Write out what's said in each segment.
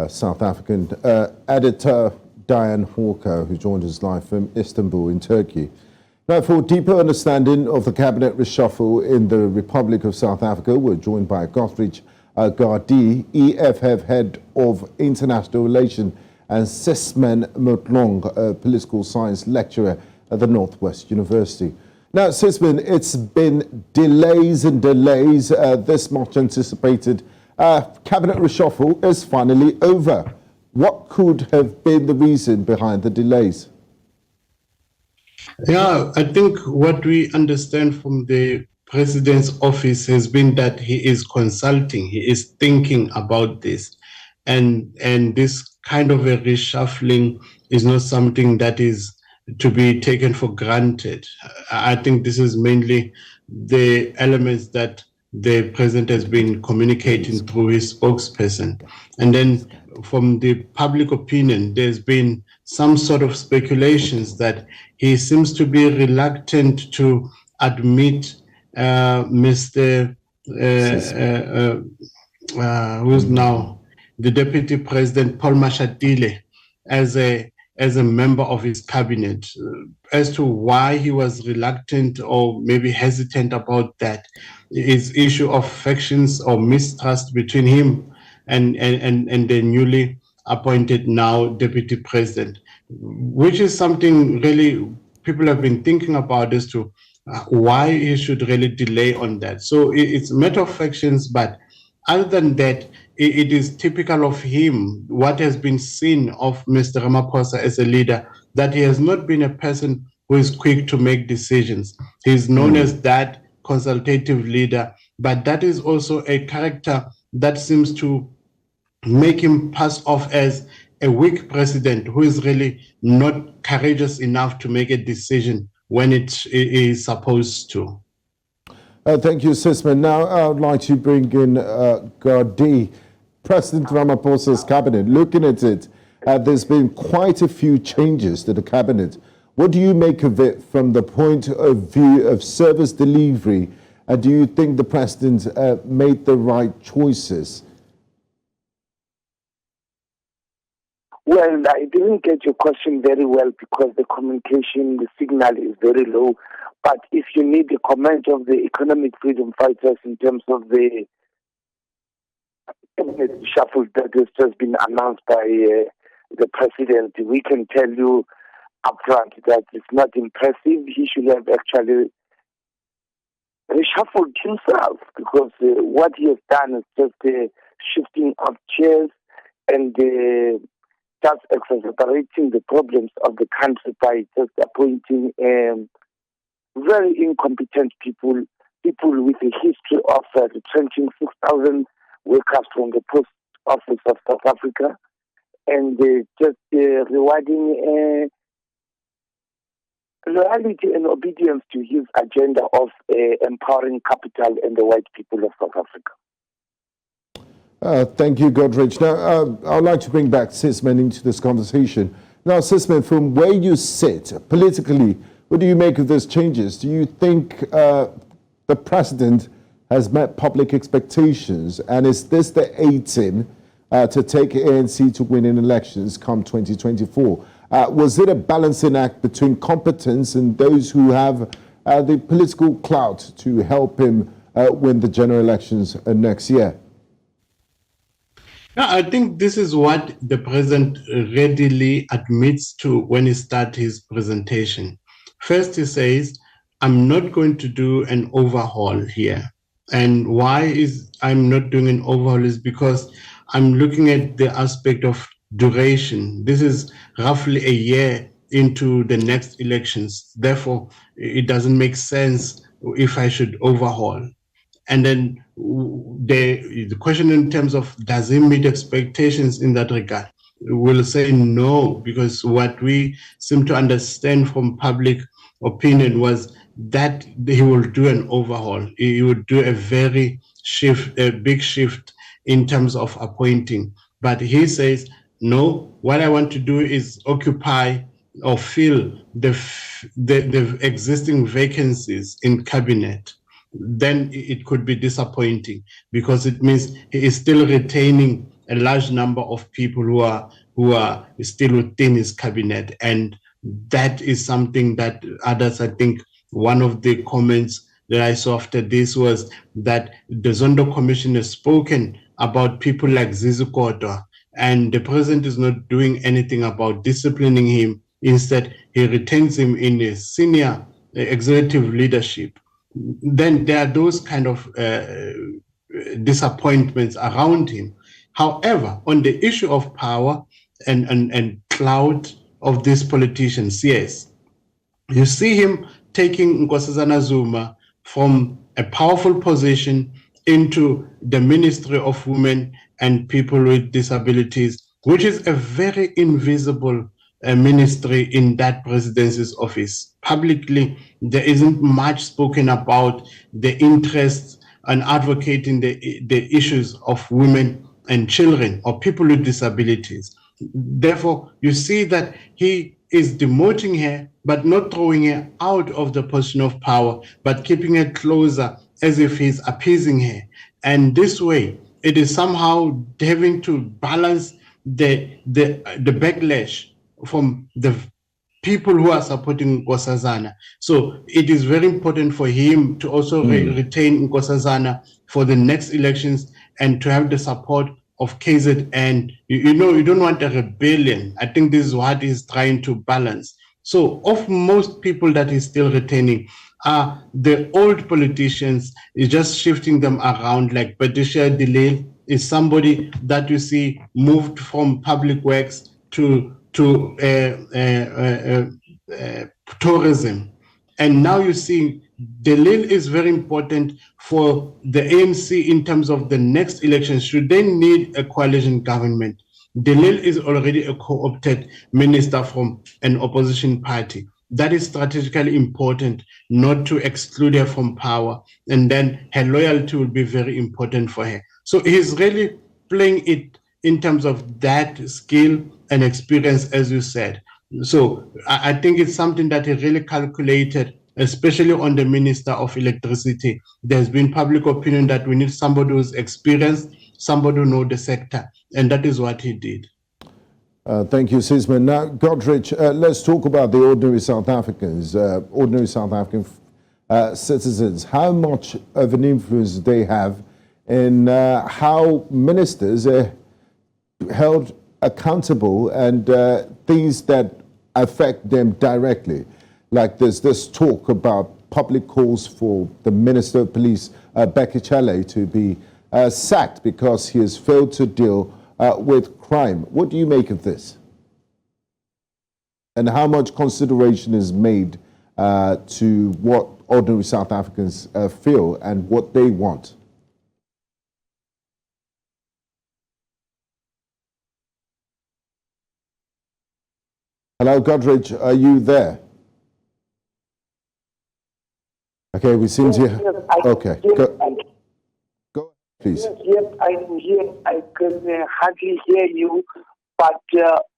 South African editor Diane Hawker, who joined us live from Istanbul in Turkey. Now, for deeper understanding of the cabinet reshuffle in the Republic of South Africa, we're joined by Godrich Gardi, EFF Head of International Relations, and Sysman Motloung, a political science lecturer at the Northwest University. Now, Sysman, it's been delays and delays. This much anticipated cabinet reshuffle is finally over. What could have been the reason behind the delays? Yeah, I think what we understand from the president's office has been that he is consulting, he is thinking about this. And this kind of a reshuffling is not something that is to be taken for granted. I think this is mainly the elements that the president has been communicating through his spokesperson. And then from the public opinion, there's been some sort of speculations that he seems to be reluctant to admit Mr. Who's now the deputy president, Paul Mashatile, as a member of his cabinet. As to why he was reluctant or maybe hesitant about that is issue of factions or mistrust between him and the newly appointed now deputy president, which is something really people have been thinking about as to why he should really delay on that. So it's a matter of factions, but other than that, it is typical of him, what has been seen of Mr. Ramaphosa as a leader, that he has not been a person who is quick to make decisions. He's known as that consultative leader, but that is also a character that seems to make him pass off as a weak president who is really not courageous enough to make a decision when it is supposed to. Thank you, Sysman. Now I would like to bring in Gardi. President Ramaphosa's cabinet, looking at it, there's been quite a few changes to the cabinet. What do you make of it from the point of view of service delivery? Do you think the president made the right choices? Well, I didn't get your question very well because the communication, the signal is very low. But if you need a comment of the economic freedom fighters in terms of the shuffle that has just been announced by the president, we can tell you upfront that it's not impressive. He should have actually reshuffled himself because what he has done is just shifting of chairs and just exacerbating the problems of the country by just appointing very incompetent people with a history of retrenching 6,000 workers from the post office of South Africa and just rewarding loyalty and obedience to his agenda of empowering capital and the white people of South Africa. Thank you, Godrich. Now, I'd like to bring back Sysman into this conversation. Now, Sysman, from where you sit politically, what do you make of those changes? Do you think the president has met public expectations? And is this the A-team to take ANC to win in elections come 2024? Was it a balancing act between competence and those who have the political clout to help him win the general elections next year? Yeah, I think this is what the president readily admits to when he starts his presentation. First, he says, I'm not going to do an overhaul here. And why is I'm not doing an overhaul is because I'm looking at the aspect of duration. This is roughly a year into the next elections. Therefore, it doesn't make sense if I should overhaul. And then the question in terms of does he meet expectations in that regard? We'll say no, because what we seem to understand from public opinion was that he will do an overhaul. He would do a big shift in terms of appointing. But he says, no, what I want to do is occupy or fill the existing vacancies in cabinet. Then it could be disappointing because it means he is still retaining a large number of people who are still within his cabinet. And that is something that others, I think, one of the comments that I saw after this was that the Zondo Commission has spoken about people like Zizukoto, and the president is not doing anything about disciplining him. Instead, he retains him in a senior executive leadership. Then there are those kind of disappointments around him. However, on the issue of power and clout of these politicians, yes, you see him taking Nkosazana Zuma from a powerful position into the Ministry of Women and People with Disabilities, which is a very invisible ministry in that presidency's office. Publicly, there isn't much spoken about the interests and advocating the issues of women and children or people with disabilities. Therefore, you see that he is demoting her, but not throwing her out of the position of power, but keeping her closer as if he's appeasing her. And this way, it is somehow having to balance the backlash from the people who are supporting Nkosazana. So it is very important for him to also retain Nkosazana for the next elections and to have the support of KZN. You know, you don't want a rebellion. I think this is what he's trying to balance. So of most people that he's still retaining are the old politicians. He's just shifting them around. Like Patricia DeLille is somebody that you see moved from public works to tourism. And now you see DeLille is very important for the ANC in terms of the next election. Should they need a coalition government, DeLille is already a co-opted minister from an opposition party. That is strategically important, not to exclude her from power. And then her loyalty will be very important for her. So he's really playing it in terms of that skill and experience, as you said. So I think it's something that he really calculated, especially on the Minister of Electricity. There's been public opinion that we need somebody who's experienced, somebody who knows the sector, and that is what he did. Thank you, Sysman. Now, Godrich, let's talk about the ordinary South Africans, ordinary South African citizens. How much of an influence they have in how ministers are held accountable and things that affect them directly. Like there's this talk about public calls for the Minister of Police, Becky Chale, to be sacked because he has failed to deal with crime. What do you make of this? And how much consideration is made to what ordinary South Africans feel and what they want? Hello, Godrich, are you there? Okay, we seem to... Yes, okay, go please. Yes, I'm here. I can hardly hear you, but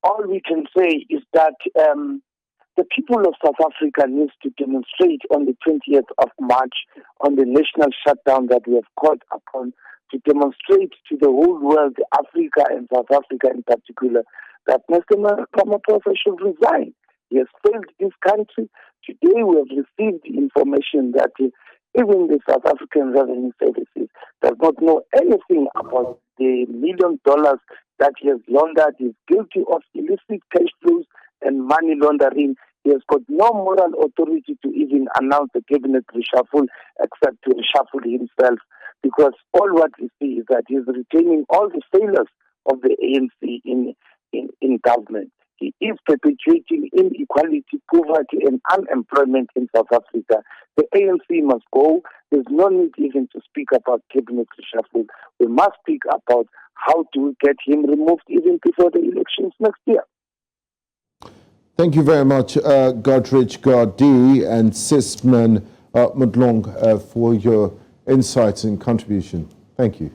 all we can say is that the people of South Africa needs to demonstrate on the 20th of March on the national shutdown that we have called upon, to demonstrate to the whole world, Africa and South Africa in particular, that Mr. Ramaphosa should resign. He has failed this country. Today we have received information that even the South African Revenue Services does not know anything about the $1 million that he has laundered. He is guilty of illicit cash flows and money laundering. He has got no moral authority to even announce the cabinet reshuffle except to reshuffle himself, because all what we see is that he is retaining all the failures of the ANC in government. He is perpetuating inequality, poverty, and unemployment in South Africa. The ANC must go. There's no need even to speak about cabinet reshuffle. We must speak about how to get him removed even before the elections next year. Thank you very much, Godrich Gardi and Sysman Motloung, for your insights and contribution. Thank you.